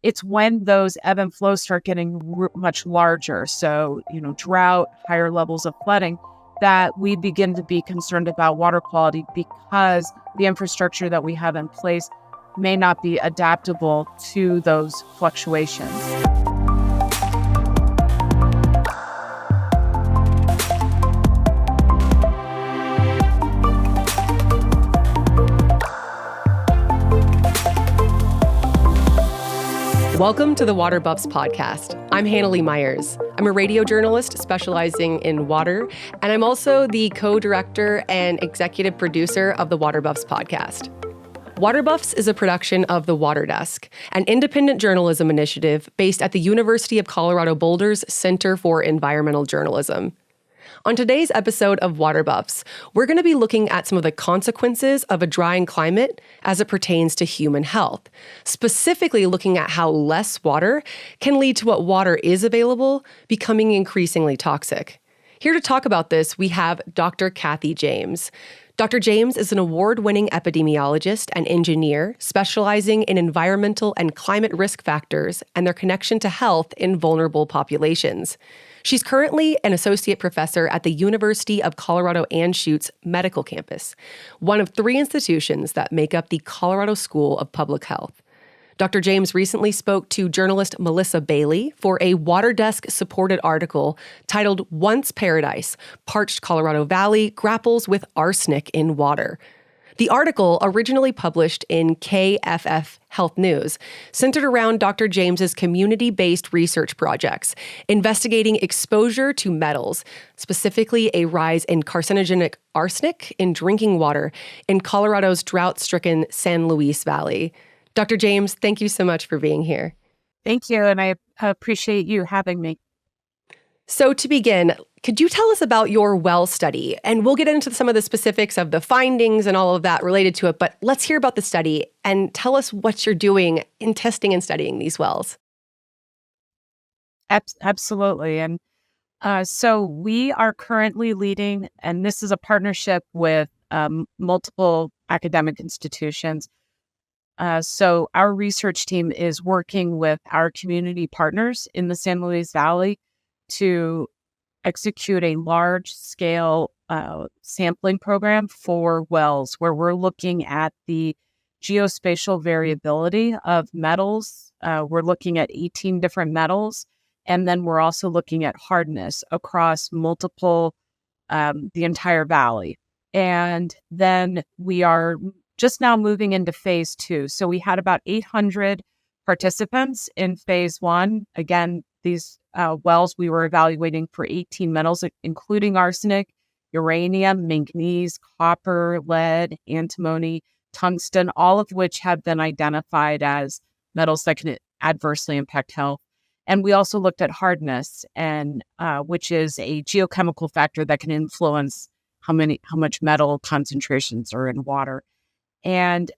it's when those ebb and flows start getting much larger. So, drought, higher levels of flooding, that we begin to be concerned about water quality because the infrastructure that we have in place may not be adaptable to those fluctuations. Welcome to the Water Buffs podcast. I'm Hannah Lee Myers. I'm a radio journalist specializing in water, and I'm also the co-director and executive producer of the Water Buffs podcast. Water Buffs is a production of The Water Desk, an independent journalism initiative based at the University of Colorado Boulder's Center for Environmental Journalism. On today's episode of Water Buffs, we're going to be looking at some of the consequences of a drying climate as it pertains to human health, specifically looking at how less water can lead to what water is available becoming increasingly toxic. Here to talk about this, we have Dr. Kathy James. Dr. James is an award-winning epidemiologist and engineer specializing in environmental and climate risk factors and their connection to health in vulnerable populations. She's currently an associate professor at the University of Colorado Anschutz Medical Campus, one of 3 institutions that make up the Colorado School of Public Health. Dr. James recently spoke to journalist Melissa Bailey for a Water Desk-supported article titled Once Paradise, Parched Colorado Valley Grapples with Arsenic in Water. The article, originally published in KFF Health News, centered around Dr. James's community-based research projects, investigating exposure to metals, specifically a rise in carcinogenic arsenic in drinking water in Colorado's drought-stricken San Luis Valley. Dr. James, thank you so much for being here. Thank you, and I appreciate you having me. So to begin, could you tell us about your well study? And we'll get into some of the specifics of the findings and all of that related to it, but let's hear about the study and tell us what you're doing in testing and studying these wells. Absolutely. And so we are currently leading, and this is a partnership with multiple academic institutions. So our research team is working with our community partners in the San Luis Valley to execute a large-scale sampling program for wells, where we're looking at the geospatial variability of metals. We're looking at 18 different metals, and then we're also looking at hardness across multiple, the entire valley. And then we are just now moving into phase 2. So we had about 800 participants in phase 1. Again, these wells we were evaluating for 18 metals, including arsenic, uranium, manganese, copper, lead, antimony, tungsten, all of which have been identified as metals that can adversely impact health. And we also looked at hardness, and which is a geochemical factor that can influence how much metal concentrations are in water. And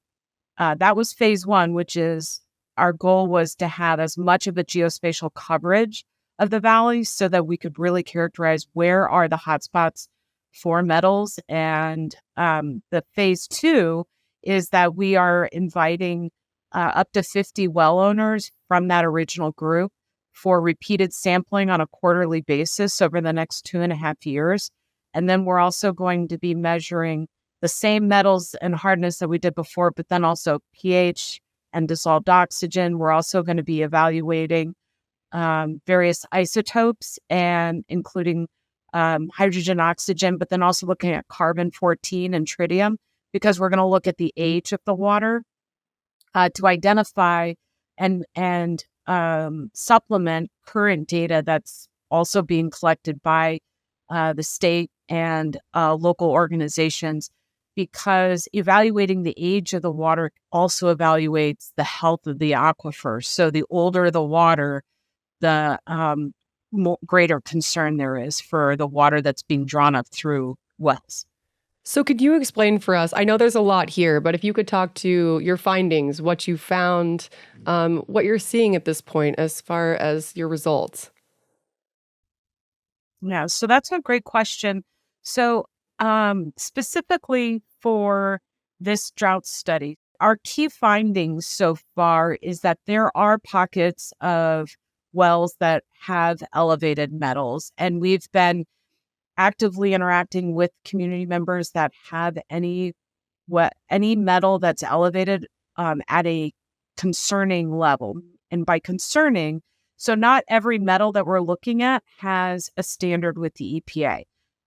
that was phase 1, which is our goal was to have as much of a geospatial coverage of the valley so that we could really characterize where are the hotspots for metals. And the phase 2 is that we are inviting up to 50 well owners from that original group for repeated sampling on a quarterly basis over the next 2.5 years. And then we're also going to be measuring the same metals and hardness that we did before, but then also pH and dissolved oxygen. We're also going to be evaluating various isotopes, and including hydrogen, oxygen, but then also looking at carbon-14 and tritium, because we're going to look at the age of the water to identify and supplement current data that's also being collected by the state and local organizations, because evaluating the age of the water also evaluates the health of the aquifer. So the older the water, the greater concern there is for the water that's being drawn up through wells. So could you explain for us, I know there's a lot here, but if you could talk to your findings, what you found, what you're seeing at this point as far as your results. Yeah, so that's a great question. So specifically for this drought study, Our key findings so far is that there are pockets of wells that have elevated metals, and we've been actively interacting with community members that have any metal that's elevated at a concerning level. And by concerning, so not every metal that we're looking at has a standard with the EPA.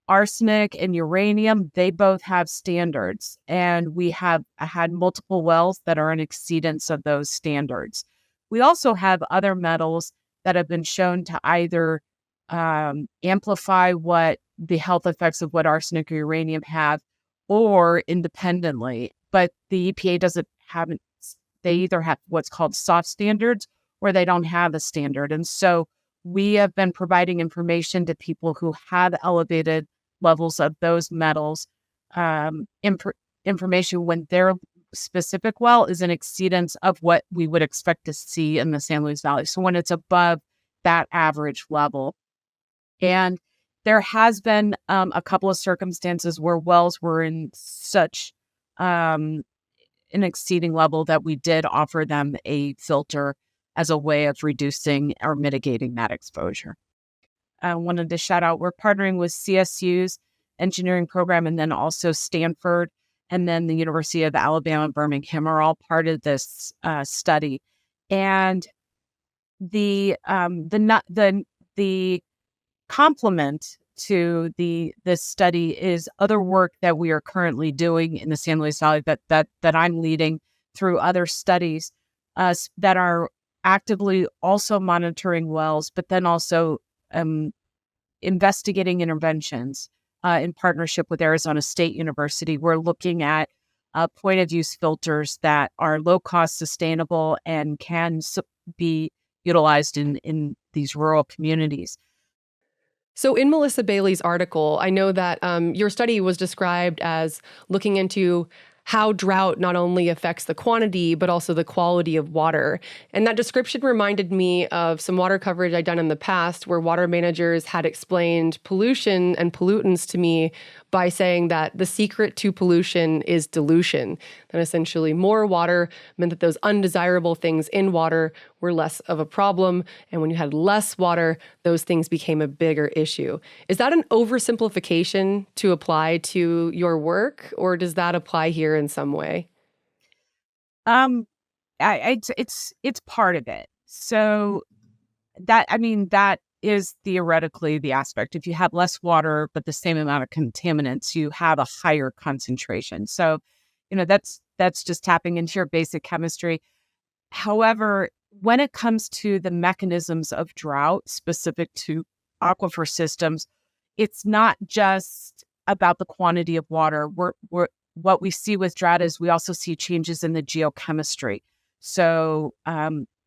Arsenic and uranium, they both have standards, and we have had multiple wells that are in exceedance of those standards. We also have other metals that have been shown to either amplify what the health effects of what arsenic or uranium have, or independently. But the EPA doesn't have it. They either have what's called soft standards or they don't have a standard. And so we have been providing information to people who have elevated levels of those metals, information when their specific well is in exceedance of what we would expect to see in the San Luis Valley. So when it's above that average level. And there has been a couple of circumstances where wells were in such an exceeding level that we did offer them a filter as a way of reducing or mitigating that exposure. I wanted to shout out, we're partnering with CSU's engineering program, and then also Stanford, and then the University of Alabama, Birmingham are all part of this study. And the complement to this study is other work that we are currently doing in the San Luis Valley that I'm leading through other studies that are actively also monitoring wells, but then also investigating interventions in partnership with Arizona State University. We're looking at point of use filters that are low cost, sustainable, and can be utilized in these rural communities. So in Melissa Bailey's article, I know that your study was described as looking into how drought not only affects the quantity, but also the quality of water. And that description reminded me of some water coverage I'd done in the past where water managers had explained pollution and pollutants to me by saying that the secret to pollution is dilution. That essentially more water meant that those undesirable things in water were less of a problem. And when you had less water, those things became a bigger issue. Is that an oversimplification to apply to your work, or does that apply here in some way? It's part of it. So that is theoretically the aspect. If you have less water but the same amount of contaminants, you have a higher concentration. So, that's just tapping into your basic chemistry. However, when it comes to the mechanisms of drought specific to aquifer systems, it's not just about the quantity of water. What we see with drought is we also see changes in the geochemistry. So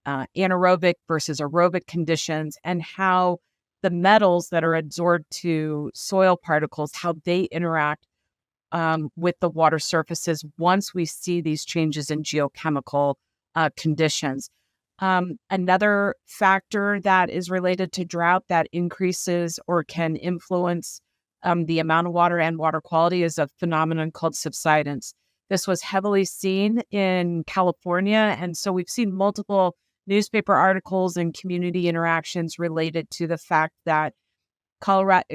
anaerobic versus aerobic conditions, and how the metals that are adsorbed to soil particles, how they interact with the water surfaces once we see these changes in geochemical conditions. Another factor that is related to drought that increases or can influence the amount of water and water quality is a phenomenon called subsidence. This was heavily seen in California, and so we've seen multiple newspaper articles and community interactions related to the fact that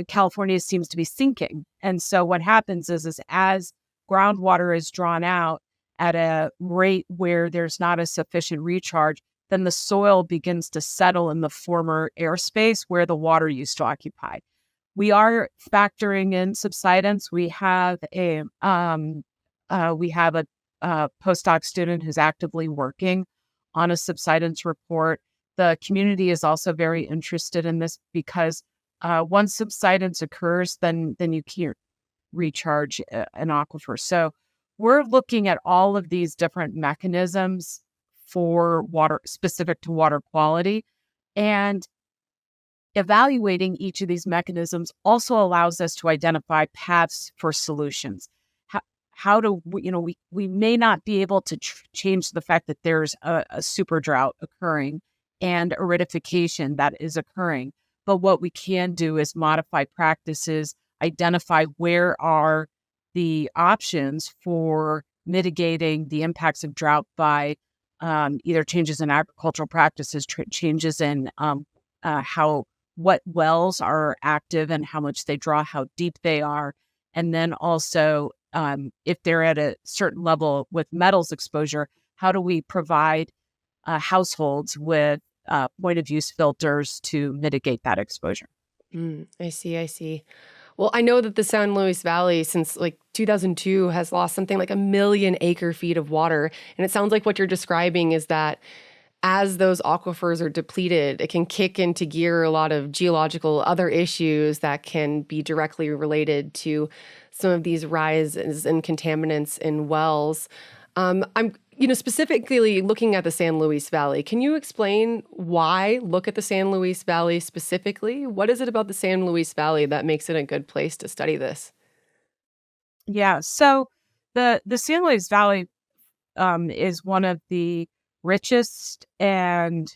California seems to be sinking. And so what happens is as groundwater is drawn out at a rate where there's not a sufficient recharge, then the soil begins to settle in the former airspace where the water used to occupy. We are factoring in subsidence. We have a postdoc student who's actively working on a subsidence report. The community is also very interested in this because once subsidence occurs, then you can't recharge an aquifer. So we're looking at all of these different mechanisms for water, specific to water quality, and evaluating each of these mechanisms also allows us to identify paths for solutions. How do we may not be able to change the fact that there's a super drought occurring and aridification that is occurring, but what we can do is modify practices, identify where are the options for mitigating the impacts of drought by either changes in agricultural practices, changes in what wells are active and how much they draw, how deep they are, and then also if they're at a certain level with metals exposure, how do we provide households with point of use filters to mitigate that exposure? I see. Well, I know that the San Luis Valley since like 2002 has lost something like 1 million acre feet of water. And it sounds like what you're describing is that as those aquifers are depleted, it can kick into gear a lot of geological other issues that can be directly related to some of these rises in contaminants in wells. I'm specifically looking at the San Luis Valley. Can you explain why look at the San Luis Valley specifically? What is it about the San Luis Valley that makes it a good place to study this? Yeah, so the San Luis Valley is one of the richest and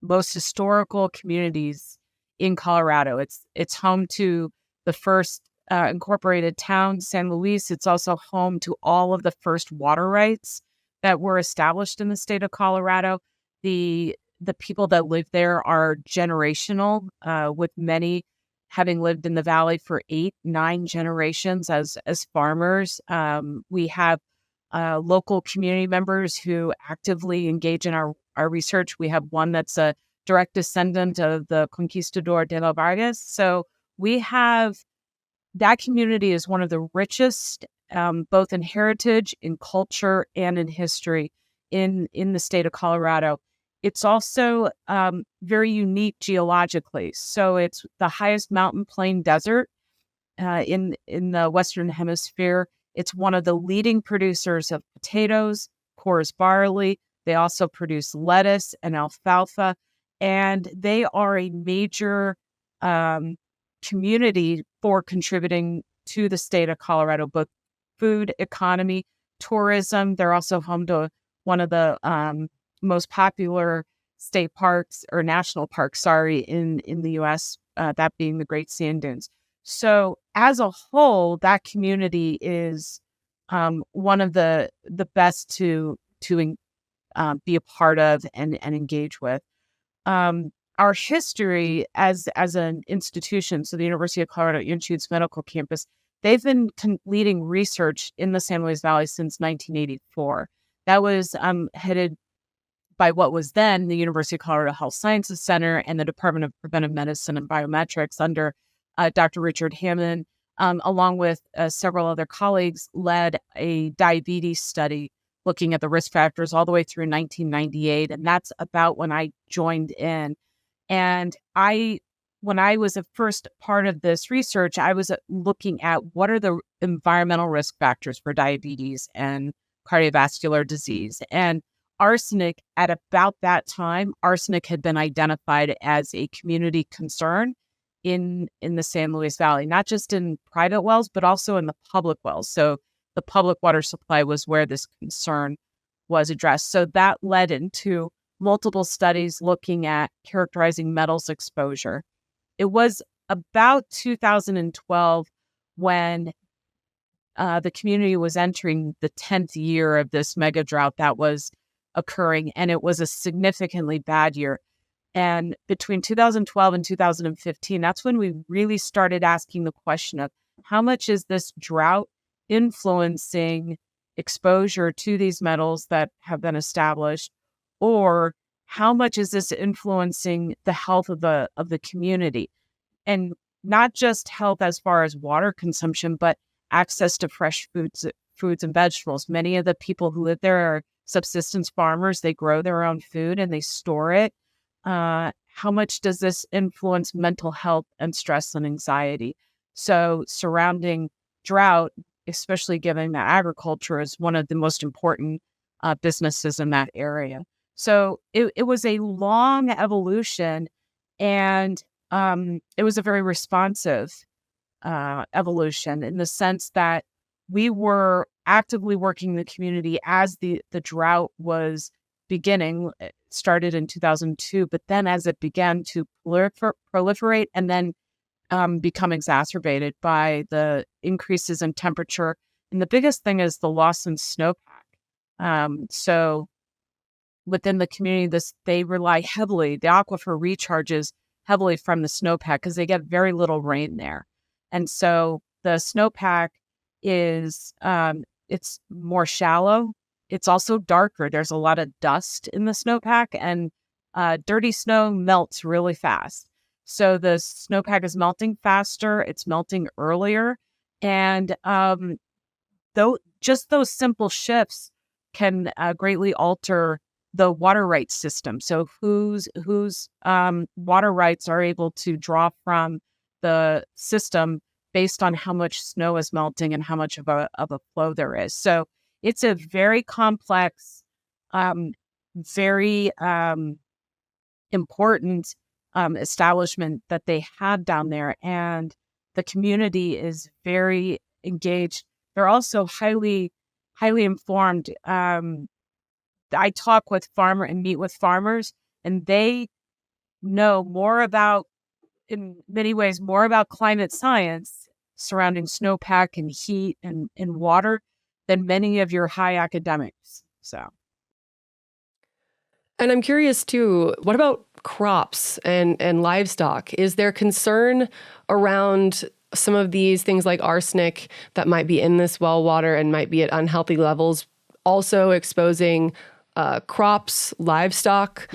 most historical communities in Colorado. It's home to the first incorporated town, San Luis. It's also home to all of the first water rights that were established in the state of Colorado. The people that live there are generational, with many having lived in the valley for 8, 9 generations as farmers. We have local community members who actively engage in our research. We have one that's a direct descendant of the Conquistador de los Vargas. So we have that community is one of the richest, both in heritage, in culture, and in history in the state of Colorado. It's also very unique geologically. So it's the highest mountain plain desert in the Western Hemisphere. It's one of the leading producers of potatoes, coarse barley. They also produce lettuce and alfalfa, and they are a major community for contributing to the state of Colorado, both food, economy, tourism. They're also home to one of the most popular state parks or national parks, in the U.S., that being the Great Sand Dunes. So as a whole, that community is one of the best to be a part of and engage with. Our history as an institution, so the University of Colorado Anschutz Medical Campus, they've been leading research in the San Luis Valley since 1984. That was headed by what was then the University of Colorado Health Sciences Center and the Department of Preventive Medicine and Biometrics under Dr. Richard Hammond, along with several other colleagues, led a diabetes study looking at the risk factors all the way through 1998. And that's about when I joined in. And when I was a first part of this research, I was looking at what are the environmental risk factors for diabetes and cardiovascular disease. And arsenic, at about that time, arsenic had been identified as a community concern in the San Luis Valley, not just in private wells, but also in the public wells. So the public water supply was where this concern was addressed. So that led into multiple studies looking at characterizing metals exposure. It was about 2012 when the community was entering the 10th year of this mega drought that was occurring, and it was a significantly bad year. And between 2012 and 2015, that's when we really started asking the question of how much is this drought influencing exposure to these metals that have been established, or how much is this influencing the health of the community, and not just health as far as water consumption, but access to fresh foods and vegetables. Many of the people who live there are subsistence farmers. They grow their own food and they store it. How much does this influence mental health and stress and anxiety? So surrounding drought, especially given that agriculture is one of the most important businesses in that area. So it was a long evolution, and it was a very responsive evolution in the sense that we were actively working in the community as the drought was beginning. It started in 2002, but then as it began to proliferate and then become exacerbated by the increases in temperature And the biggest thing is the loss in snowpack. So within the community, they rely heavily, the aquifer recharges heavily from the snowpack because they get very little rain there. And so the snowpack is, it's more shallow. It's also darker. There's a lot of dust in the snowpack, and dirty snow melts really fast. So the snowpack is melting faster. It's melting earlier. And just those simple shifts can greatly alter the water rights system. So whose water rights are able to draw from the system based on how much snow is melting and how much of a flow there is. So it's a very complex, very important establishment that they have down there, and the community is very engaged. They're also highly informed. I talk with meet with farmers, and they know more about, in many ways, more about climate science surrounding snowpack and heat and water than many of your high academics. So. And I'm curious too, what about crops and livestock? Is there concern around some of these things like arsenic that might be in this well water and might be at unhealthy levels, also exposing crops, livestock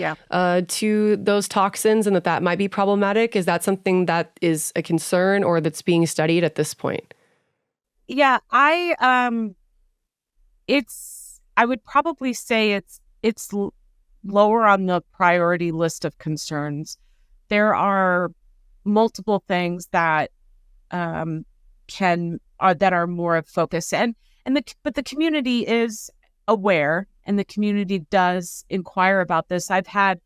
to those toxins, and that might be problematic? Is that something that is a concern or that's being studied at this point? Yeah, I would probably say it's lower on the priority list of concerns. There are multiple things that that are more of focus, but the community is aware, and the community does inquire about this. I've had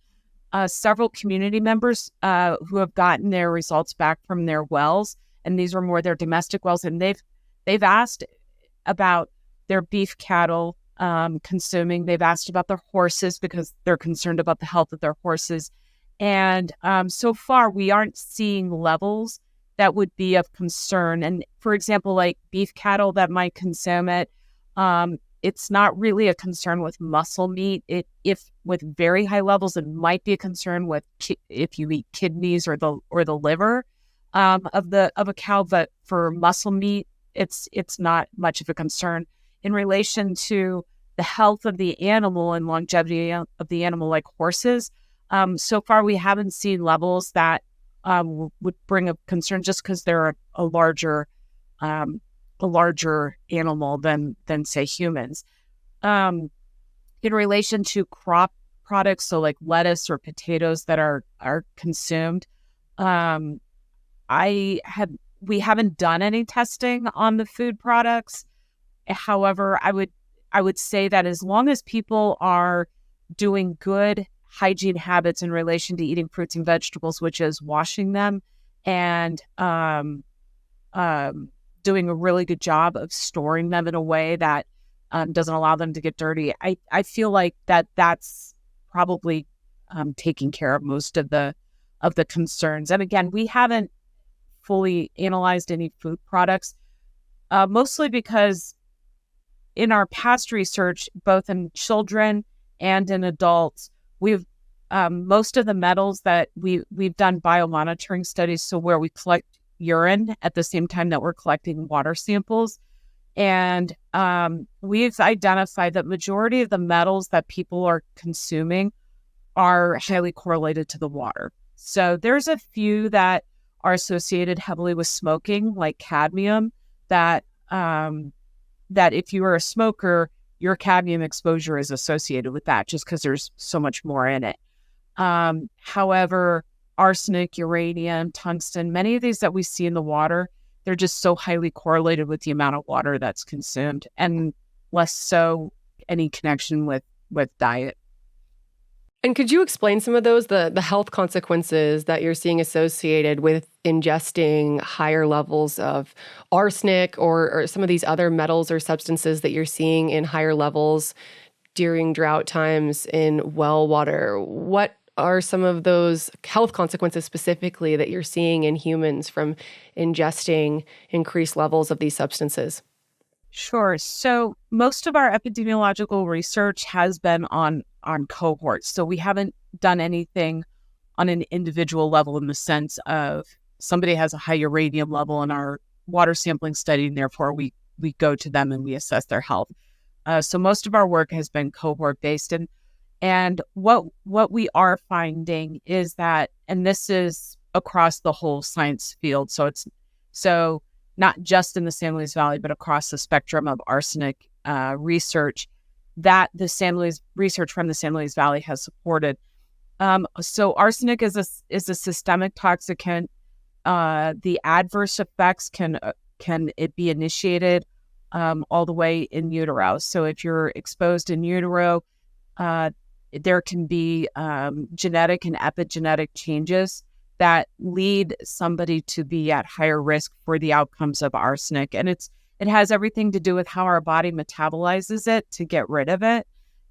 several community members who have gotten their results back from their wells, and these were more their domestic wells, and they've asked about their beef cattle consuming. They've asked about their horses because they're concerned about the health of their horses. And so far, we aren't seeing levels that would be of concern. And for example, like beef cattle that might consume it, it's not really a concern with muscle meat. If with very high levels, it might be a concern with if you eat kidneys or the liver of a cow. But for muscle meat, it's not much of a concern. In relation to the health of the animal and longevity of the animal, like horses, so far we haven't seen levels that would bring a concern, just because they're a larger animal than say humans. In relation to crop products, so like lettuce or potatoes that are consumed, we haven't done any testing on the food products. However, I would say that as long as people are doing good hygiene habits in relation to eating fruits and vegetables, which is washing them and doing a really good job of storing them in a way that doesn't allow them to get dirty, I feel like that's probably taking care of most of the concerns. And again, we haven't fully analyzed any food products, mostly because in our past research, both in children and in adults, we've most of the metals that we've done biomonitoring studies, so where we collect urine at the same time that we're collecting water samples, and we've identified that majority of the metals that people are consuming are highly correlated to the water. So there's a few that are associated heavily with smoking, like cadmium, that if you are a smoker, your cadmium exposure is associated with that, just because there's so much more in it. However, arsenic, uranium, tungsten, many of these that we see in the water, they're just so highly correlated with the amount of water that's consumed, and less so any connection with diet. And could you explain some of those, the health consequences that you're seeing associated with ingesting higher levels of arsenic or some of these other metals or substances that you're seeing in higher levels during drought times in well water? What are some of those health consequences specifically that you're seeing in humans from ingesting increased levels of these substances? Sure. So most of our epidemiological research has been on cohorts. So we haven't done anything on an individual level in the sense of somebody has a high uranium level in our water sampling study, and therefore we go to them and we assess their health. So most of our work has been cohort based, and what we are finding is that, and this is across the whole science field. So not just in the San Luis Valley, but across the spectrum of arsenic research that the San Luis research from the San Luis Valley has supported. So arsenic is a systemic toxicant. The adverse effects can it be initiated all the way in utero. So if you're exposed in utero, there can be genetic and epigenetic changes that lead somebody to be at higher risk for the outcomes of arsenic. And it has everything to do with how our body metabolizes it to get rid of it.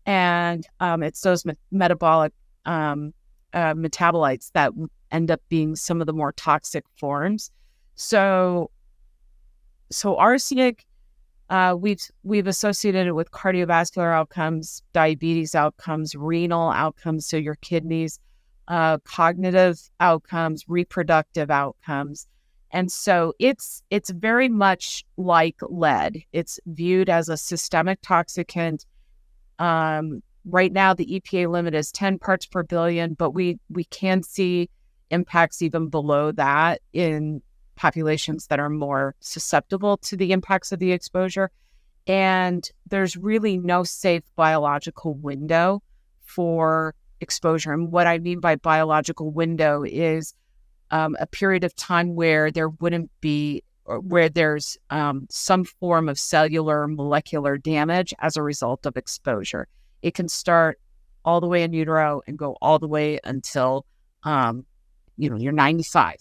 And it's those metabolic metabolites that end up being some of the more toxic forms. So arsenic, we've associated it with cardiovascular outcomes, diabetes outcomes, renal outcomes, so your kidneys, cognitive outcomes, reproductive outcomes. And so it's very much like lead. It's viewed as a systemic toxicant. Right now, the EPA limit is 10 parts per billion, but we can see impacts even below that in populations that are more susceptible to the impacts of the exposure. And there's really no safe biological window for exposure. And what I mean by biological window is a period of time where there wouldn't be, or where there's some form of cellular or molecular damage as a result of exposure. It can start all the way in utero and go all the way until you're 95.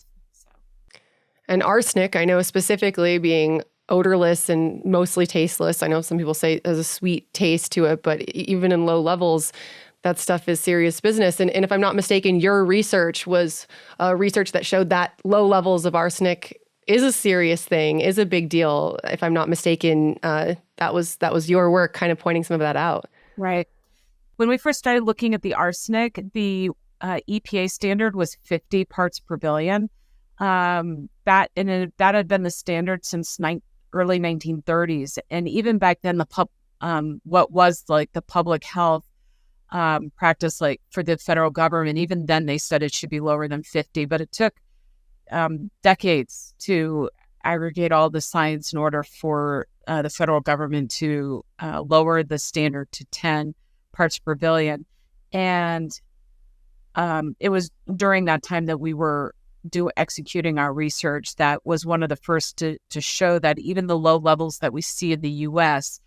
And arsenic, I know specifically being odorless and mostly tasteless. I know some people say there's a sweet taste to it, but even in low levels, that stuff is serious business. And if I'm not mistaken, your research was research that showed that low levels of arsenic is a serious thing, is a big deal. If I'm not mistaken, that was your work kind of pointing some of that out. Right. When we first started looking at the arsenic, the EPA standard was 50 parts per billion. That had been the standard since early 1930s, and even back then, what was like the public health practice, like for the federal government, even then they said it should be lower than 50. But it took decades to aggregate all the science in order for the federal government to lower the standard to 10 parts per billion, and it was during that time that we were executing our research that was one of the first to show that even the low levels that we see in the U.S.,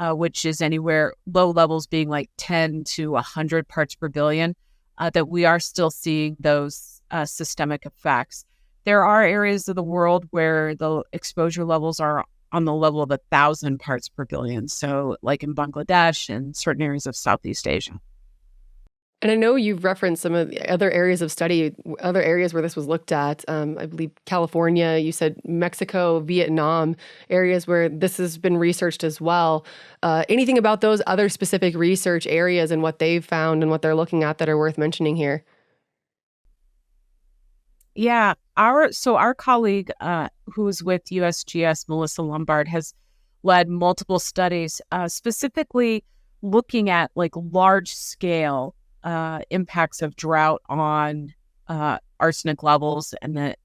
which is anywhere, low levels being like 10 to 100 parts per billion, that we are still seeing those systemic effects. There are areas of the world where the exposure levels are on the level of 1,000 parts per billion. So like in Bangladesh and certain areas of Southeast Asia. And I know you've referenced some of the other areas of study, other areas where this was looked at. I believe California, you said Mexico, Vietnam, areas where this has been researched as well. Anything about those other specific research areas and what they've found and what they're looking at that are worth mentioning here? Yeah, our colleague who's with USGS, Melissa Lombard, has led multiple studies, specifically looking at like large scale impacts of drought on arsenic levels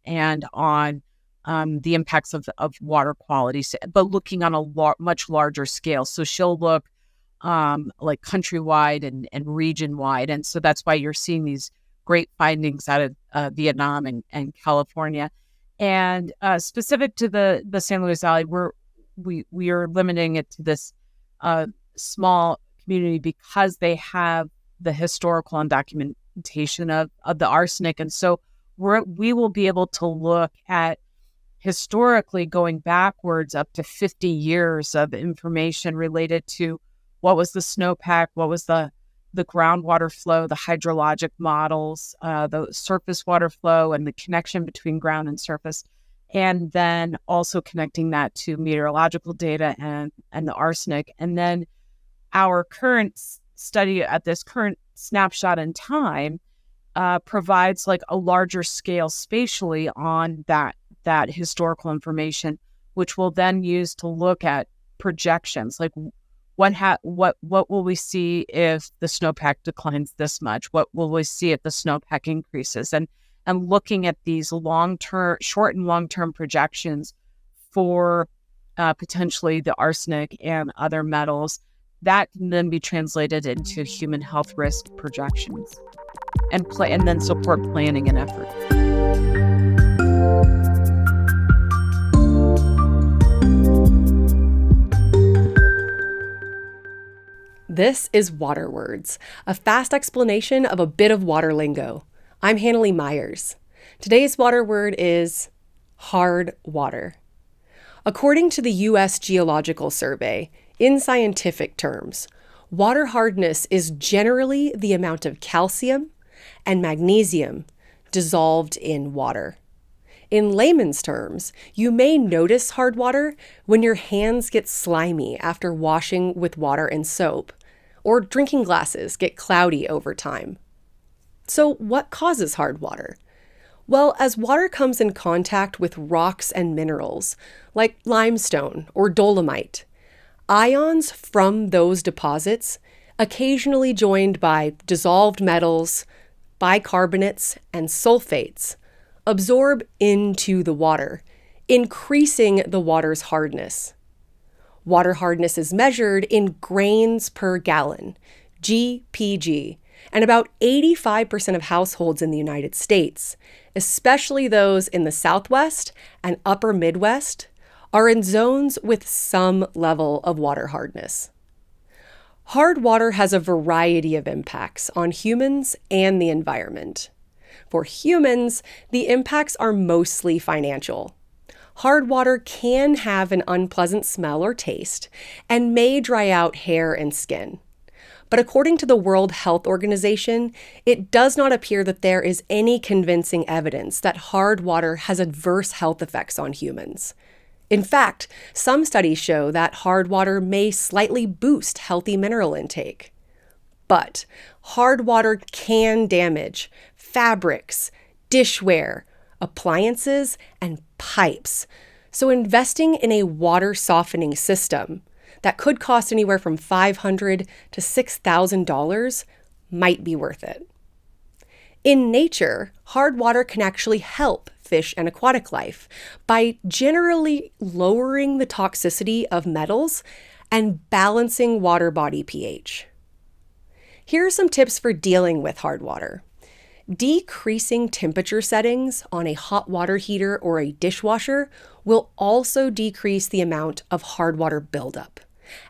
and on the impacts of water quality, but looking on a much larger scale. So she'll look like countrywide and region wide, and so that's why you're seeing these great findings out of Vietnam and California. And specific to the San Luis Valley, we are limiting it to this small community because they have the historical and documentation of the arsenic. And so we will be able to look at historically going backwards up to 50 years of information related to what was the snowpack, what was the groundwater flow, the hydrologic models, the surface water flow, and the connection between ground and surface. and then also connecting that to meteorological data and the arsenic. And then our current study at this current snapshot in time provides like a larger scale spatially on that historical information, which we'll then use to look at projections, like what will we see if the snowpack declines this much? What will we see if the snowpack increases? And looking at these short and long-term projections for potentially the arsenic and other metals, that can then be translated into human health risk projections and then support planning and effort. This is Water Words, a fast explanation of a bit of water lingo. I'm Hannah Myers. Today's water word is hard water. According to the U.S. Geological Survey, in scientific terms, water hardness is generally the amount of calcium and magnesium dissolved in water. In layman's terms, you may notice hard water when your hands get slimy after washing with water and soap, or drinking glasses get cloudy over time. So what causes hard water? Well, as water comes in contact with rocks and minerals, like limestone or dolomite, ions from those deposits, occasionally joined by dissolved metals, bicarbonates, and sulfates, absorb into the water, increasing the water's hardness. Water hardness is measured in grains per gallon, GPG, and about 85% of households in the United States, especially those in the Southwest and Upper Midwest, are in zones with some level of water hardness. Hard water has a variety of impacts on humans and the environment. For humans, the impacts are mostly financial. Hard water can have an unpleasant smell or taste and may dry out hair and skin. But according to the World Health Organization, it does not appear that there is any convincing evidence that hard water has adverse health effects on humans. In fact, some studies show that hard water may slightly boost healthy mineral intake. But hard water can damage fabrics, dishware, appliances, and pipes. So investing in a water softening system that could cost anywhere from $500 to $6,000 might be worth it. In nature, hard water can actually help fish and aquatic life by generally lowering the toxicity of metals and balancing water body pH. Here are some tips for dealing with hard water. Decreasing temperature settings on a hot water heater or a dishwasher will also decrease the amount of hard water buildup,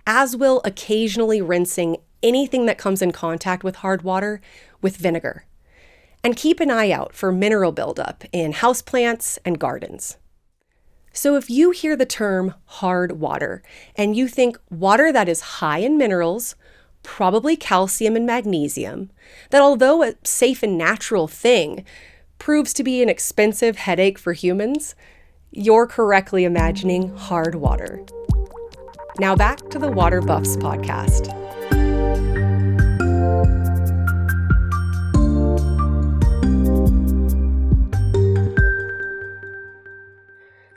as will occasionally rinsing anything that comes in contact with hard water with vinegar. And keep an eye out for mineral buildup in houseplants and gardens. So if you hear the term hard water and you think water that is high in minerals, probably calcium and magnesium, that although a safe and natural thing proves to be an expensive headache for humans, you're correctly imagining hard water. Now back to the Water Buffs podcast.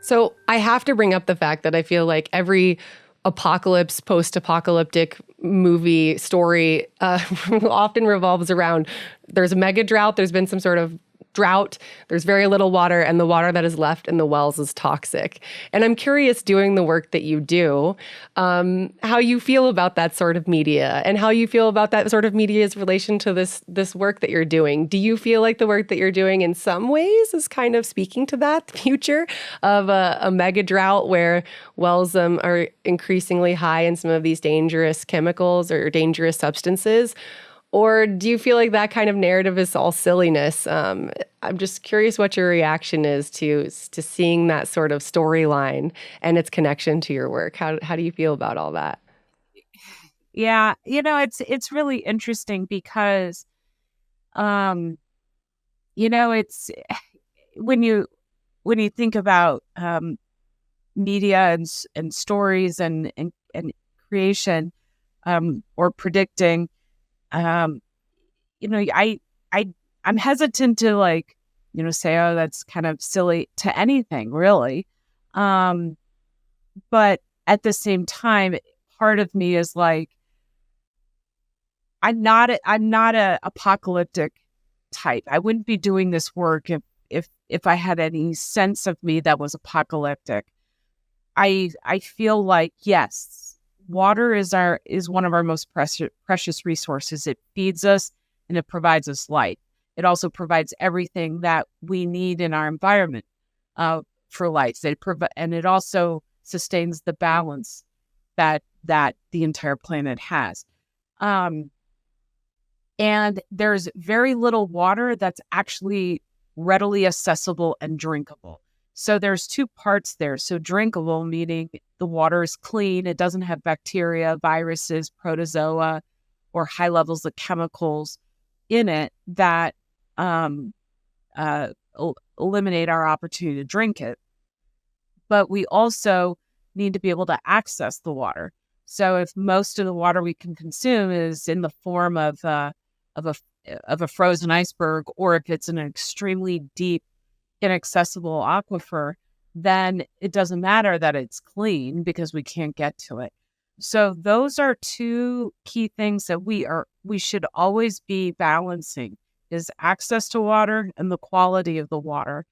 So I have to bring up the fact that I feel like every apocalypse, post-apocalyptic movie story often revolves around there's a mega drought, there's been some sort of drought, there's very little water, and the water that is left in the wells is toxic. And I'm curious, doing the work that you do, how you feel about that sort of media and how you feel about that sort of media's relation to this work that you're doing. Do you feel like the work that you're doing in some ways is kind of speaking to that future of a mega drought where wells are increasingly high in some of these dangerous chemicals or dangerous substances? Or do you feel like that kind of narrative is all silliness? I'm just curious what your reaction is to seeing that sort of storyline and its connection to your work. How do you feel about all that? Yeah, it's really interesting because, it's when you when you think about media and stories and creation or predicting, I'm hesitant to say, oh, that's kind of silly to anything really. But at the same time, part of me is like, I'm not a apocalyptic type. I wouldn't be doing this work if I had any sense of me that was apocalyptic. I feel like, yes, water is one of our most precious resources. It feeds us and it provides us light. It also provides everything that we need in our environment for light. And it also sustains the balance that the entire planet has. And there's very little water that's actually readily accessible and drinkable. So there's two parts there. So drinkable, meaning the water is clean. It doesn't have bacteria, viruses, protozoa, or high levels of chemicals in it that eliminate our opportunity to drink it. But we also need to be able to access the water. So if most of the water we can consume is in the form of a frozen iceberg, or if it's an extremely deep, inaccessible aquifer, then it doesn't matter that it's clean because we can't get to it. So those are two key things that we should always be balancing: is access to water and the quality of the water.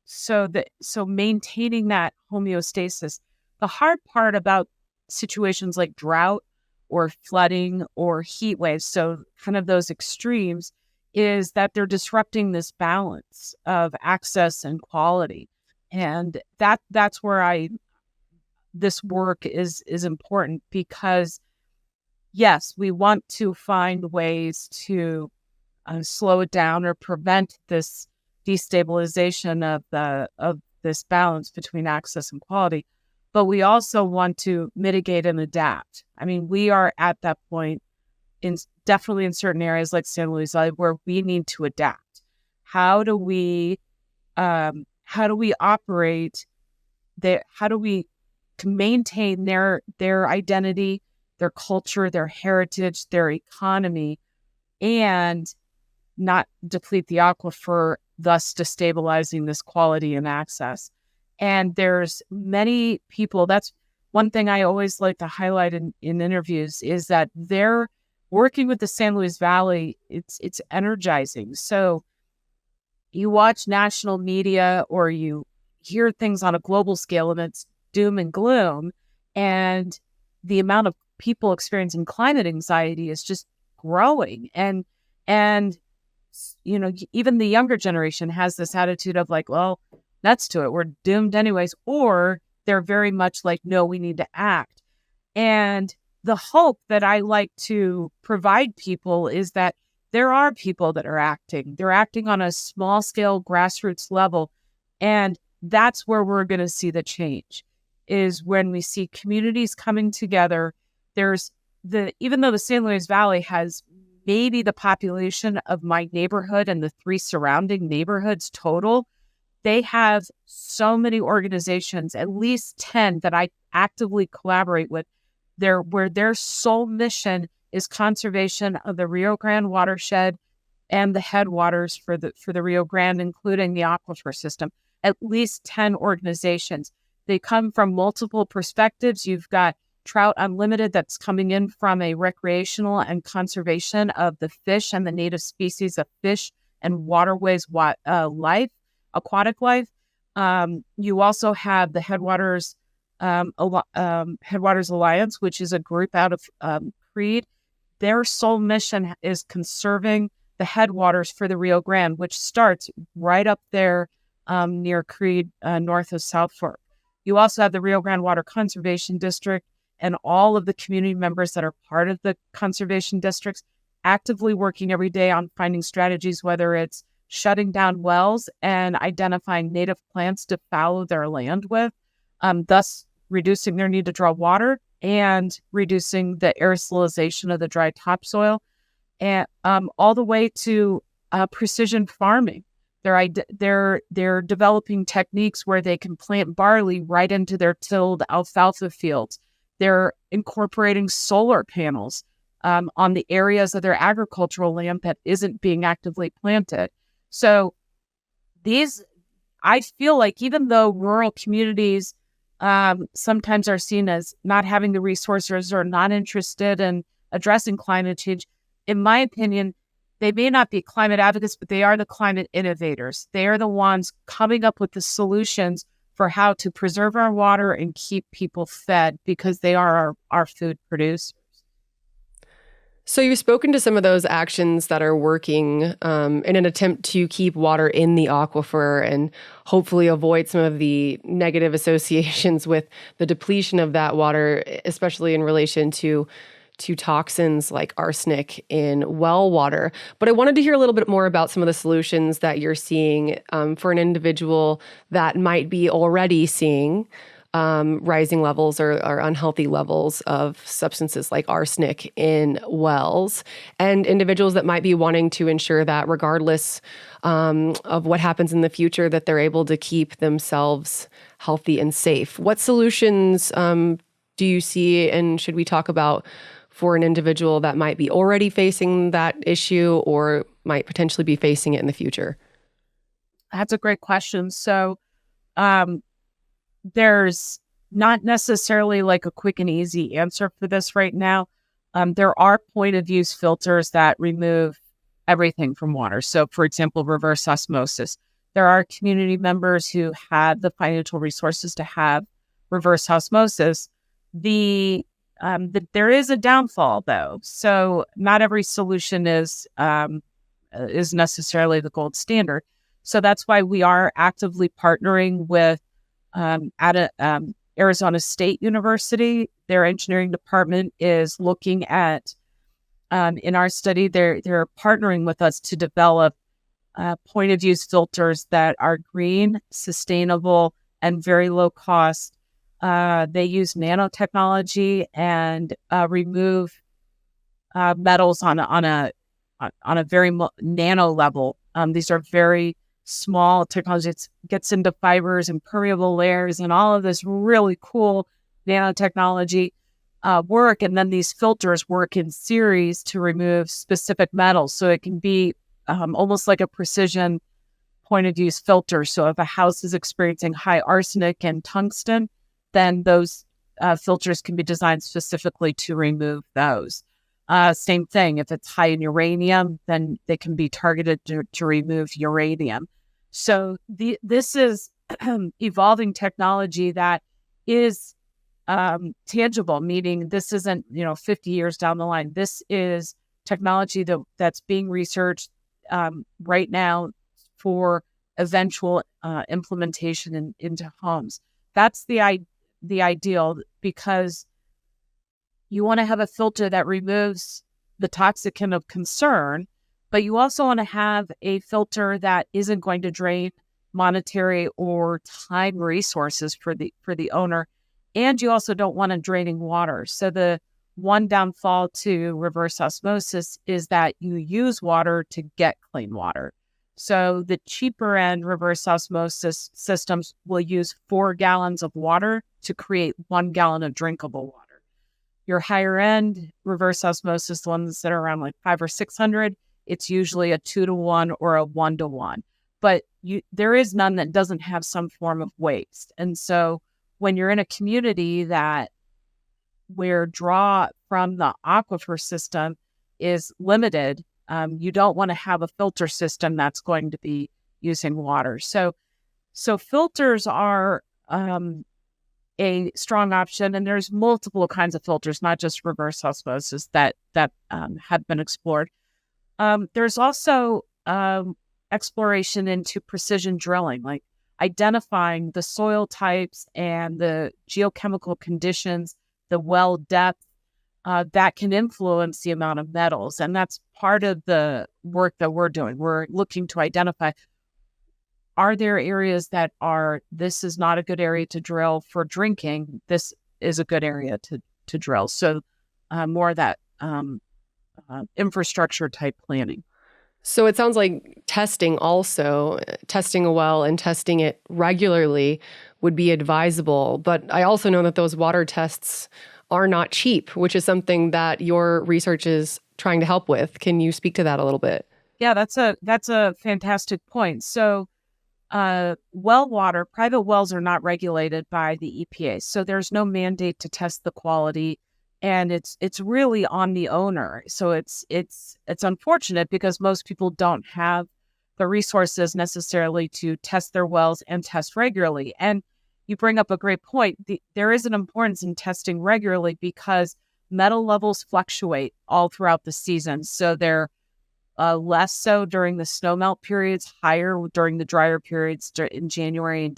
So maintaining that homeostasis. The hard part about situations like drought or flooding or heat waves, so kind of those extremes, is that they're disrupting this balance of access and quality. And that's where this work is important, because yes, we want to find ways to slow it down or prevent this destabilization of this balance between access and quality. But we also want to mitigate and adapt. I mean, we are at that point definitely in certain areas like San Luis Valley where we need to adapt. How do we operate? How do we maintain their identity, their culture, their heritage, their economy, and not deplete the aquifer, thus destabilizing this quality and access? And there's many people, that's one thing I always like to highlight in interviews, is that they're working with the San Luis Valley. It's energizing. So you watch national media or you hear things on a global scale and it's doom and gloom. And the amount of people experiencing climate anxiety is just growing. And even the younger generation has this attitude of like, well, nuts to it, we're doomed anyways. Or they're very much like, no, we need to act. And the hope that I like to provide people is that there are people that are acting. They're acting on a small scale grassroots level. And that's where we're going to see the change, is when we see communities coming together. Even though the San Luis Valley has maybe the population of my neighborhood and the 3 surrounding neighborhoods total, they have so many organizations, at least 10 that I actively collaborate with, where their sole mission is conservation of the Rio Grande watershed and the headwaters for the Rio Grande, including the aquifer system. At least 10 organizations. They come from multiple perspectives. You've got Trout Unlimited that's coming in from a recreational and conservation of the fish and the native species of fish and waterways life, aquatic life. You also have the Headwaters Alliance, which is a group out of Creed. Their sole mission is conserving the headwaters for the Rio Grande, which starts right up there near Creed, north of South Fork. You also have the Rio Grande Water Conservation District and all of the community members that are part of the conservation districts actively working every day on finding strategies, whether it's shutting down wells and identifying native plants to fallow their land with, thus reducing their need to draw water and reducing the aerosolization of the dry topsoil, and all the way to precision farming. They're developing techniques where they can plant barley right into their tilled alfalfa fields. They're incorporating solar panels on the areas of their agricultural land that isn't being actively planted. So I feel like even though rural communities sometimes are seen as not having the resources or not interested in addressing climate change, in my opinion, they may not be climate advocates, but they are the climate innovators. They are the ones coming up with the solutions for how to preserve our water and keep people fed, because they are our food producers. So you've spoken to some of those actions that are working in an attempt to keep water in the aquifer and hopefully avoid some of the negative associations with the depletion of that water, especially in relation to toxins like arsenic in well water. But I wanted to hear a little bit more about some of the solutions that you're seeing for an individual that might be already seeing rising levels or unhealthy levels of substances like arsenic in wells, and individuals that might be wanting to ensure that regardless of what happens in the future, that they're able to keep themselves healthy and safe. What solutions do you see, and should we talk about for an individual that might be already facing that issue or might potentially be facing it in the future? That's a great question. So there's not necessarily like a quick and easy answer for this right now. There are point of use filters that remove everything from water. So, for example, reverse osmosis. There are community members who have the financial resources to have reverse osmosis. There is a downfall, though. So, not every solution is necessarily the gold standard. So that's why we are actively partnering with Arizona State University. Their engineering department is looking at, in our study, they're partnering with us to develop point of use filters that are green, sustainable, and very low cost. They use nanotechnology and remove metals on a very nano level. These are very small technology. It gets into fibers and permeable layers and all of this really cool nanotechnology work. And then these filters work in series to remove specific metals. So it can be almost like a precision point of use filter. So if a house is experiencing high arsenic and tungsten, then those filters can be designed specifically to remove those. Same thing, if it's high in uranium, then they can be targeted to remove uranium. So this is evolving technology that is tangible, meaning this isn't 50 years down the line. This is technology that's being researched right now for eventual implementation into homes. That's the ideal, because you want to have a filter that removes the toxicant of concern, but you also want to have a filter that isn't going to drain monetary or time resources for the owner. And you also don't want draining water. So the one downfall to reverse osmosis is that you use water to get clean water. So the cheaper end reverse osmosis systems will use 4 gallons of water to create 1 gallon of drinkable water. Your higher end reverse osmosis, the ones that are around like 500 or 600, it's usually a 2-to-1 or a 1-to-1. But there is none that doesn't have some form of waste. And so when you're in a community where draw from the aquifer system is limited, you don't want to have a filter system that's going to be using water. So filters are a strong option, and there's multiple kinds of filters, not just reverse osmosis that have been explored. There's also exploration into precision drilling, like identifying the soil types and the geochemical conditions, the well depth that can influence the amount of metals. And that's part of the work that we're doing. We're looking to identify, are there areas that this is not a good area to drill for drinking, this is a good area to drill. So more of that infrastructure type planning. So it sounds like testing also, testing a well and testing it regularly would be advisable. But I also know that those water tests are not cheap, which is something that your research is trying to help with. Can you speak to that a little bit? Yeah, that's a fantastic point. So well water, private wells are not regulated by the EPA. So there's no mandate to test the quality, and it's really on the owner. So it's unfortunate because most people don't have the resources necessarily to test their wells and test regularly. And you bring up a great point. There is an importance in testing regularly because metal levels fluctuate all throughout the season. So they're less so during the snowmelt periods, higher during the drier periods in January and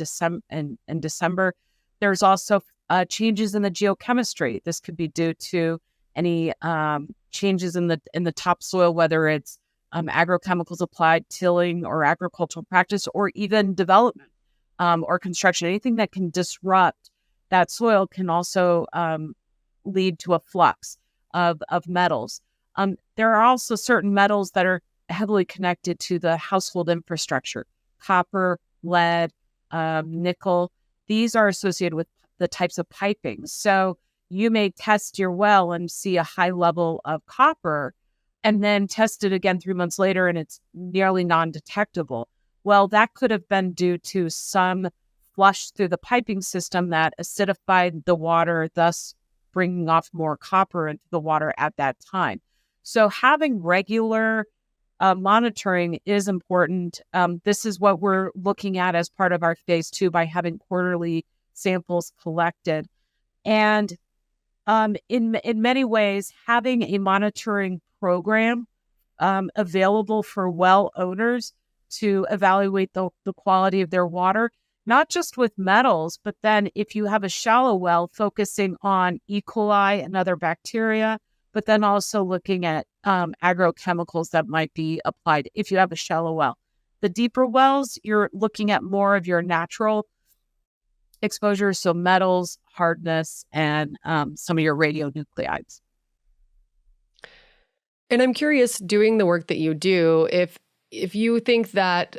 December. There's also changes in the geochemistry. This could be due to any changes in the topsoil, whether it's agrochemicals applied, tilling, or agricultural practice, or even development or construction. Anything that can disrupt that soil can also lead to a flux of metals. There are also certain metals that are heavily connected to the household infrastructure: copper, lead, nickel. These are associated with the types of piping. So you may test your well and see a high level of copper and then test it again 3 months later and it's nearly non-detectable. Well, that could have been due to some flush through the piping system that acidified the water, thus bringing off more copper into the water at that time. So having regular monitoring is important. This is what we're looking at as part of our phase 2 by having quarterly samples collected. And in many ways, having a monitoring program available for well owners to evaluate the quality of their water, not just with metals, but then if you have a shallow well, focusing on E. coli and other bacteria, but then also looking at agrochemicals that might be applied if you have a shallow well. The deeper wells, you're looking at more of your natural exposure, so metals, hardness, and some of your radionuclides. And I'm curious, doing the work that you do, if you think that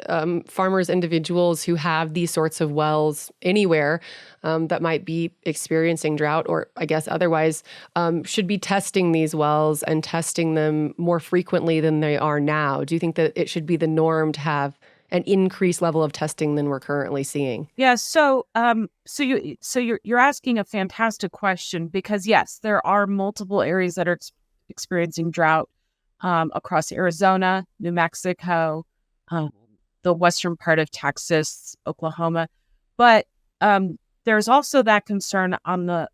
farmers, individuals who have these sorts of wells anywhere that might be experiencing drought, or I guess otherwise, should be testing these wells and testing them more frequently than they are now. Do you think that it should be the norm to have an increased level of testing than we're currently seeing? Yeah, so you're asking a fantastic question, because yes, there are multiple areas that are experiencing drought across Arizona, New Mexico, the western part of Texas, Oklahoma. But there's also that concern on the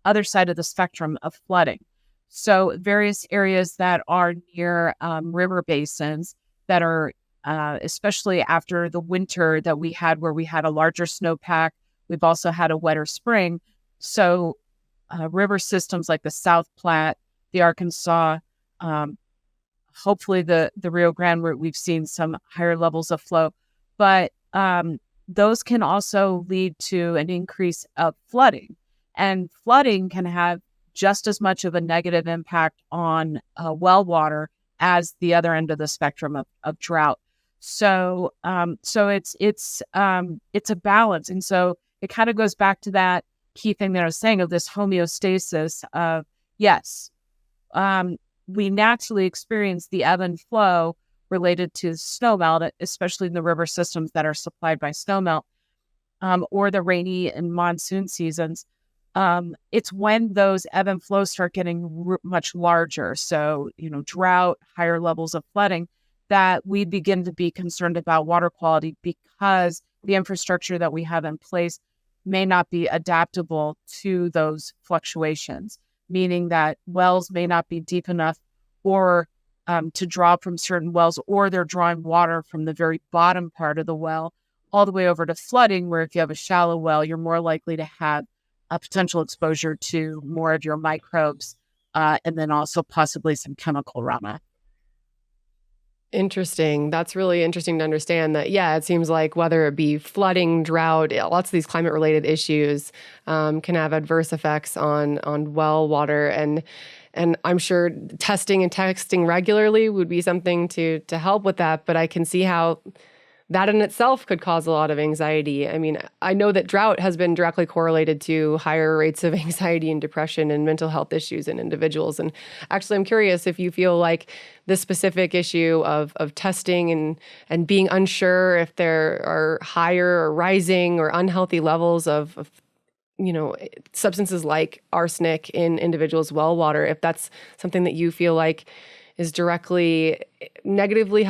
other side of the spectrum of flooding. So various areas that are near river basins that are, especially after the winter that we had, where we had a larger snowpack, we've also had a wetter spring. So river systems like the South Platte, the Arkansas, hopefully the Rio Grande, where we've seen some higher levels of flow. But those can also lead to an increase of flooding. And flooding can have just as much of a negative impact on well water as the other end of the spectrum of drought. So it's a balance. And so it kind of goes back to that key thing that I was saying of this homeostasis of, yes, we naturally experience the ebb and flow related to snowmelt, especially in the river systems that are supplied by snowmelt, or the rainy and monsoon seasons. It's when those ebb and flows start getting much larger, so drought, higher levels of flooding, that we begin to be concerned about water quality, because the infrastructure that we have in place may not be adaptable to those fluctuations, meaning that wells may not be deep enough or to draw from certain wells, or they're drawing water from the very bottom part of the well all the way over to flooding, where if you have a shallow well, you're more likely to have a potential exposure to more of your microbes, and then also possibly some chemical runoff. Interesting. That's really interesting to understand that, yeah, it seems like whether it be flooding, drought, lots of these climate-related issues can have adverse effects on well water. And And I'm sure testing and texting regularly would be something to help with that. But I can see how that in itself could cause a lot of anxiety. I mean, I know that drought has been directly correlated to higher rates of anxiety and depression and mental health issues in individuals. And actually, I'm curious if you feel like this specific issue of testing and being unsure if there are higher or rising or unhealthy levels of substances like arsenic in individuals' well water, if that's something that you feel like is directly negatively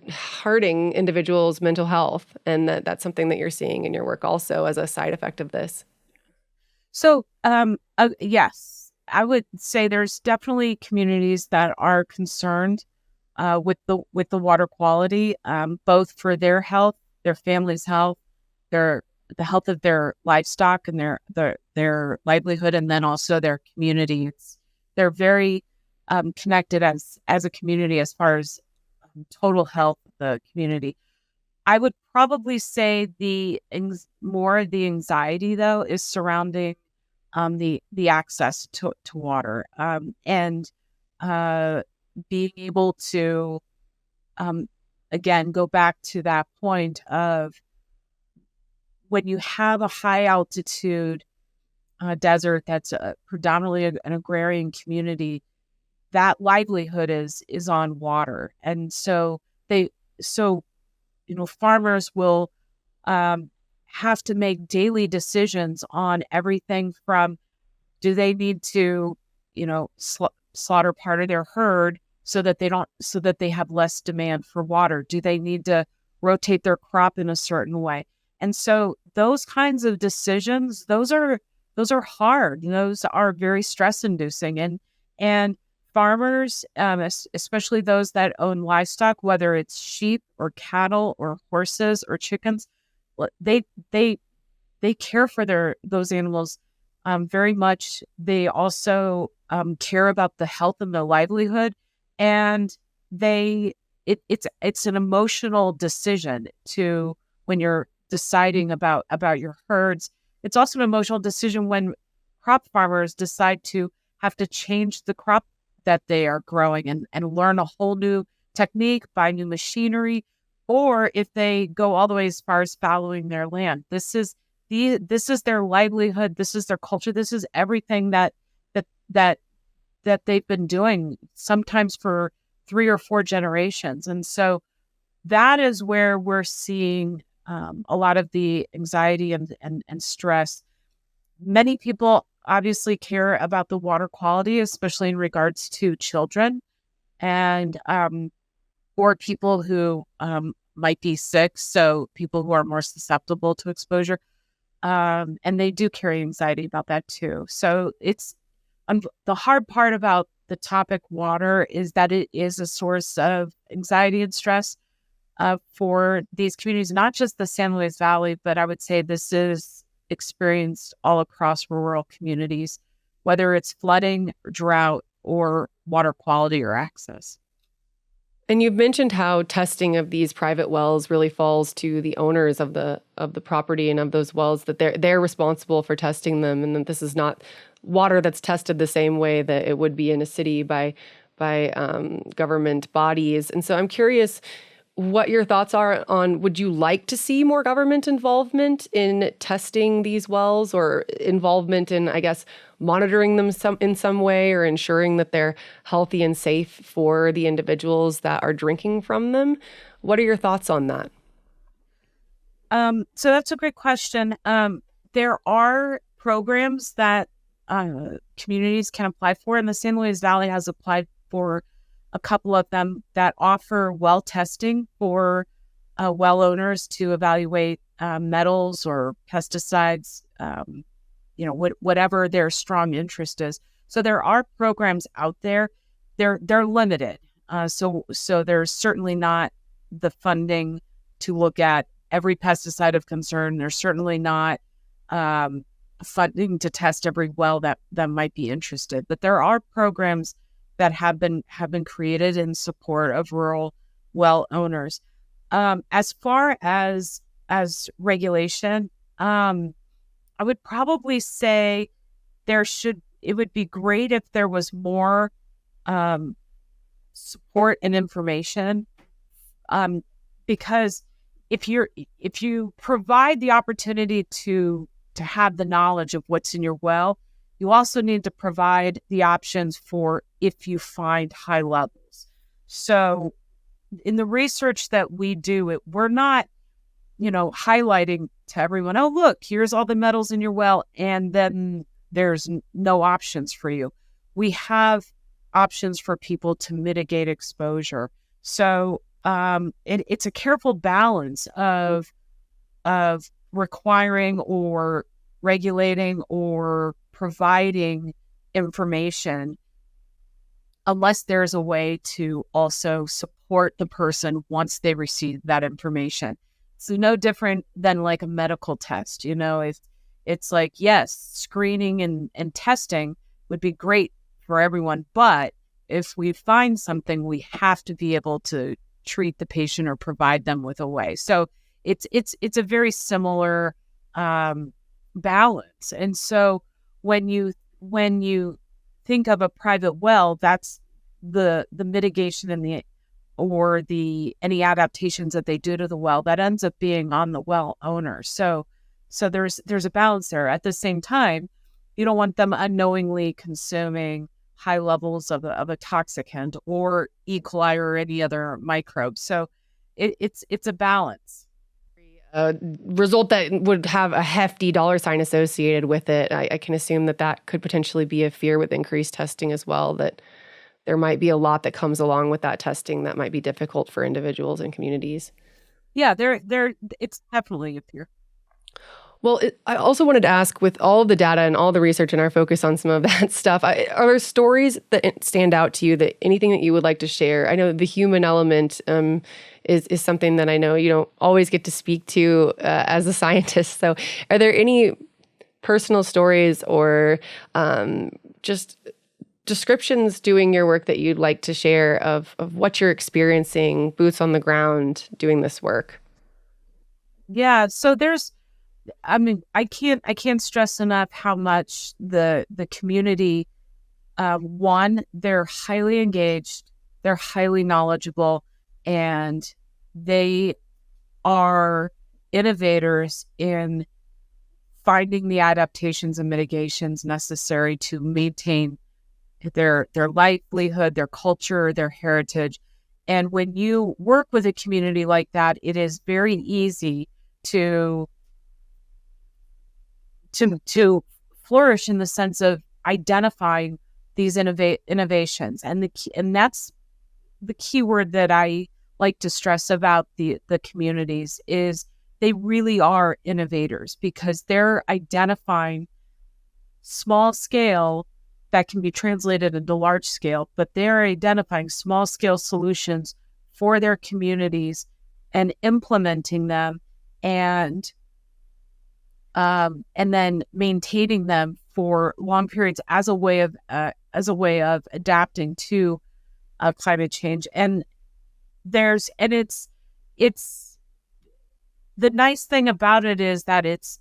hurting individuals' mental health, and that's something that you're seeing in your work also as a side effect of this. So, yes, I would say there's definitely communities that are concerned with the water quality, both for their health, their family's health, the health of their livestock and their livelihood, and then also their communities. They're very connected as a community as far as total health of the community. I would probably say more of the anxiety though is surrounding the access to water, and being able to again go back to that point of when you have a high altitude desert that's predominantly an agrarian community, that livelihood is on water. And so farmers will have to make daily decisions on everything from, do they need to, slaughter part of their herd so that they have less demand for water? Do they need to rotate their crop in a certain way? And so those kinds of decisions, those are hard. Those are very stress inducing, and farmers, especially those that own livestock, whether it's sheep or cattle or horses or chickens, they care for those animals very much. They also care about the health and the livelihood, and it's an emotional decision to when you're deciding about your herds. It's also an emotional decision when crop farmers decide to have to change the crop that they are growing and learn a whole new technique, buy new machinery, or if they go all the way as far as fallowing their land. This is their livelihood. This is their culture. This is everything that they've been doing, sometimes for 3 or 4 generations. And so that is where we're seeing a lot of the anxiety and stress. Many people obviously care about the water quality, especially in regards to children and or people who might be sick, so people who are more susceptible to exposure. And they do carry anxiety about that too. So it's the hard part about the topic water is that it is a source of anxiety and stress for these communities, not just the San Luis Valley, but I would say this is experienced all across rural communities, whether it's flooding, drought, or water quality or access. And you've mentioned how testing of these private wells really falls to the owners of the property and of those wells, that they're responsible for testing them, and that this is not water that's tested the same way that it would be in a city by government bodies. And so I'm curious what your thoughts are on, would you like to see more government involvement in testing these wells, or involvement in, I guess, monitoring them in some way, or ensuring that they're healthy and safe for the individuals that are drinking from them? What are your thoughts on that? So that's a great question. There are programs that communities can apply for, and the San Luis Valley has applied for a couple of them that offer well testing for well owners to evaluate metals or pesticides, whatever their strong interest is. So there are programs out there. They're limited. So there's certainly not the funding to look at every pesticide of concern. There's certainly not funding to test every well that might be interested. But there are programs that have been created in support of rural well owners. As far as regulation, I would probably say there should, would be great if there was more support and information, because if you provide the opportunity to have the knowledge of what's in your well, you also need to provide the options for if you find high levels. So in the research that we do, we're not, highlighting to everyone, oh, look, here's all the metals in your well, and then there's no options for you. We have options for people to mitigate exposure. So it's a careful balance of requiring or regulating or providing information, unless there's a way to also support the person once they receive that information. So no different than like a medical test. It's like, yes, screening and testing would be great for everyone, but if we find something, we have to be able to treat the patient or provide them with a way. So it's a very similar balance. And so when you think of a private well, that's the mitigation and any adaptations that they do to the well that ends up being on the well owner. So there's a balance there. At the same time, you don't want them unknowingly consuming high levels of a toxicant or E. coli or any other microbe. So it's a balance. Result that would have a hefty dollar sign associated with it. I can assume that could potentially be a fear with increased testing as well, that there might be a lot that comes along with that testing that might be difficult for individuals and communities. Yeah, it's definitely a fear. Well, I also wanted to ask, with all of the data and all the research and our focus on some of that stuff, are there stories that stand out to you, that anything that you would like to share? I know the human element is something that I know you don't always get to speak to as a scientist. So are there any personal stories or just descriptions doing your work that you'd like to share of what you're experiencing, boots on the ground, doing this work? Yeah, so I can't stress enough how much the community, one, they're highly engaged, they're highly knowledgeable, and they are innovators in finding the adaptations and mitigations necessary to maintain their livelihood, their culture, their heritage. And when you work with a community like that, it is very easy to flourish in the sense of identifying these innovations. And that's the key word that I like to stress about the communities is they really are innovators, because they're identifying small scale that can be translated into large scale, but they're identifying small scale solutions for their communities and implementing them and then maintaining them for long periods as a way of adapting to climate change. And it's the nice thing about it is that it's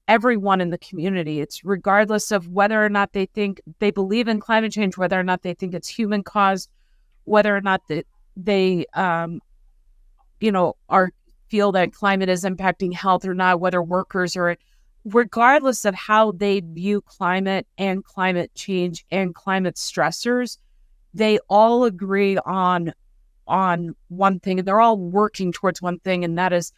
everyone in the community. It's regardless of whether or not they believe in climate change, whether or not they think it's human caused, whether or not they feel that climate is impacting health or not, whether workers are, regardless of how they view climate and climate change and climate stressors, they all agree on one thing, and they're all working towards one thing, and that is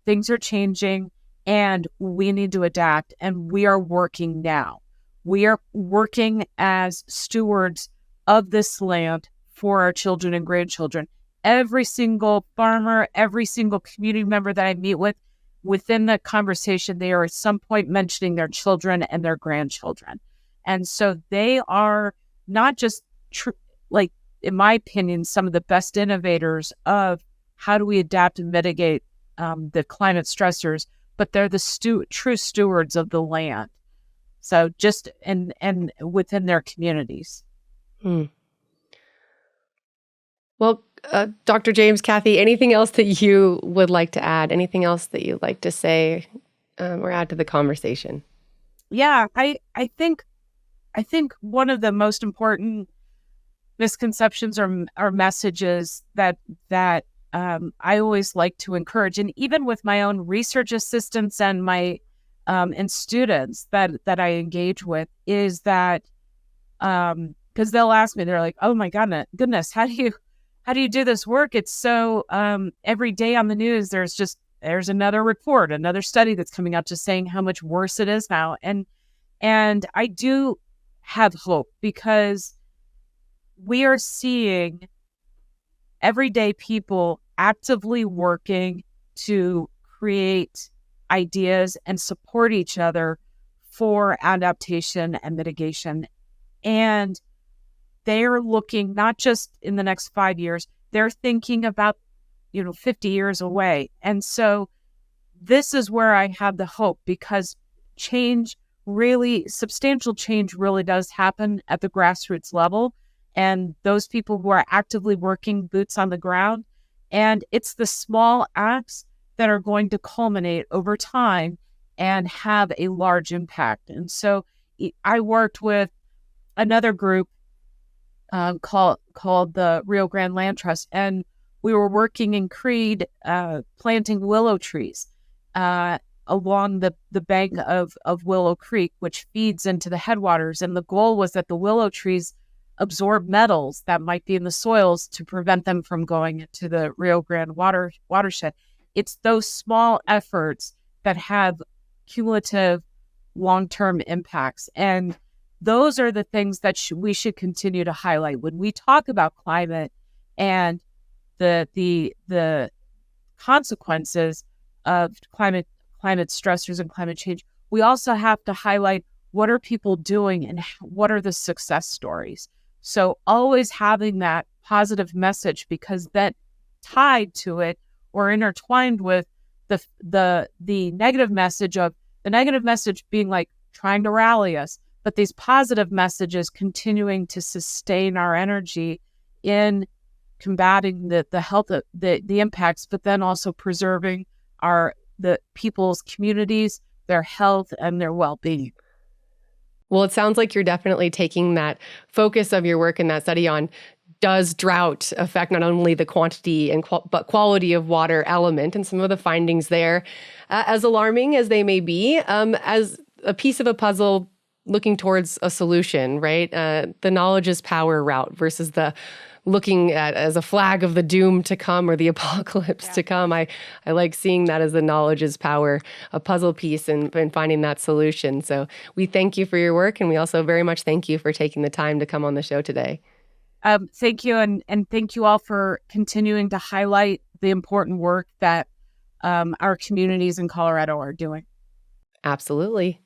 things are changing and we need to adapt, and we are working now. We are working as stewards of this land for our children and grandchildren. Every single farmer, every single community member that I meet with, within the conversation, they are at some point mentioning their children and their grandchildren. And so they are not just, in my opinion, some of the best innovators of how do we adapt and mitigate the climate stressors, but they're the true stewards of the land. So just and within their communities. Well, Dr. James, Kathy, anything else that you would like to add? Anything else that you'd like to say or add to the conversation? Yeah, I think I think one of the most important misconceptions or messages that I always like to encourage, and even with my own research assistants and my and students that I engage with, is that because they'll ask me, they're like, "Oh my goodness, how do you do this work? It's so every day on the news, there's another report, another study that's coming out just saying how much worse it is now." And I do have hope, because we are seeing everyday people actively working to create ideas and support each other for adaptation and mitigation. And they're looking not just in the next 5 years, they're thinking about, 50 years away. And so this is where I have the hope, because substantial change really does happen at the grassroots level. And those people who are actively working boots on the ground, and it's the small acts that are going to culminate over time and have a large impact. And so I worked with another group called the Rio Grande Land Trust, and we were working in Creed, planting willow trees along the bank of Willow Creek, which feeds into the headwaters. And the goal was that the willow trees absorb metals that might be in the soils to prevent them from going into the Rio Grande watershed. It's those small efforts that have cumulative long-term impacts. And those are the things that we should continue to highlight when we talk about climate and the consequences of climate stressors and climate change. We also have to highlight what are people doing and what are the success stories. So always having that positive message, because that tied to it or intertwined with the negative message being like trying to rally us, but these positive messages continuing to sustain our energy in combating the health of the impacts, but then also preserving the people's communities, their health, and their well-being. Well, it sounds like you're definitely taking that focus of your work in that study on, does drought affect not only the quantity but quality of water element, and some of the findings there, as alarming as they may be, as a piece of a puzzle looking towards a solution, right? The knowledge is power route versus the looking at as a flag of the doom to come or the apocalypse to come. I like seeing that as the knowledge is power, a puzzle piece, and finding that solution. So we thank you for your work, and we also very much thank you for taking the time to come on the show today. Thank you, and thank you all for continuing to highlight the important work that our communities in Colorado are doing. Absolutely.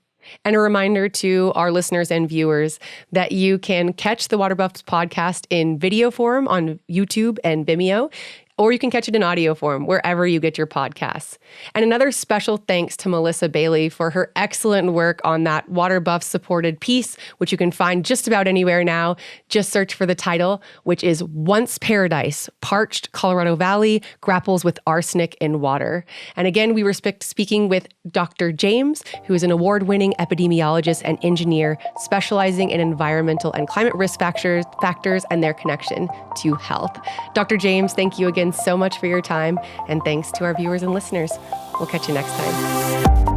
And a reminder to our listeners and viewers that you can catch the Water Buffs podcast in video form on YouTube and Vimeo, or you can catch it in audio form wherever you get your podcasts. And another special thanks to Melissa Bailey for her excellent work on that Water Buffs supported piece, which you can find just about anywhere now. Just search for the title, which is Once Paradise, Parched Colorado Valley Grapples with Arsenic in Water. And again, we were speaking with Dr. James, who is an award-winning epidemiologist and engineer specializing in environmental and climate risk factors and their connection to health. Dr. James, thank you again so much for your time, and thanks to our viewers and listeners. We'll catch you next time.